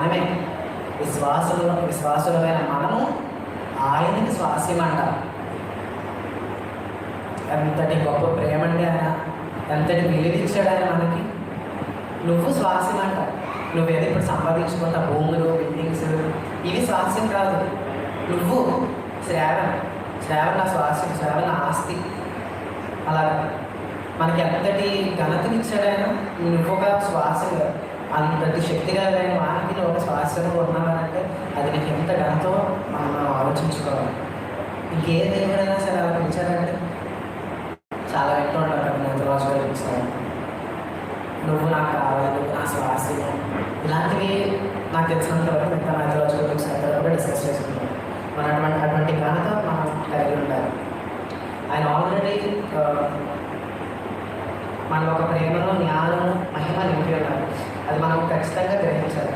మనమే విశ్వాసులమైన మనము ఆయనకి స్వాస్యం అంటారు. ఎంతటి గొప్ప ప్రేమ అండి ఆయన, ఎంతటి విలువిచ్చాడు ఆయన మనకి. నువ్వు స్వాస్యం అంట. నువ్వేదో ఇప్పుడు సంపాదించుకుంటా భూములు, బిల్డింగ్స్, ఇవి స్వాస్యం కాదు. నువ్వు శ్రావణ నా స్వాస్యం, శ్రావణ ఆస్తి. అలా మనకి ఎంతటి ఘనతనిచ్చాడు ఆయన. నువ్వు ఒక స్వాస్యం, అంతటి శక్తిగా వానికి నువ్వు ఒక స్వాస్యంగా ఉన్నావంటే అది నీకు ఎంత ఘనతో మనం ఆలోచించుకోవాలి. ఇంకే దేవుడైనా సరే అలా పిలిచారంటే చాలా వింటూ ఉంటారు కదా, మైథలాజికల్ పిలిచారు, నువ్వు నాకు కావాలి, నువ్వు నా స్వాస్యం, ఇలాంటివి నాకు తెలిసినంత వరకు మిగతా మైథలాజికల్ బుక్స్ అయితే కూడా డిస్కస్ చేసుకుంటాం. మన అటువంటి ఘనత మనం కలిగి ఉండాలి. ఆయన ఆల్రెడీ మన ఒక ప్రేమలో జ్ఞానం, మహిమ నింపి ఉన్నారు. అది మనం ఖచ్చితంగా గ్రహించాలి.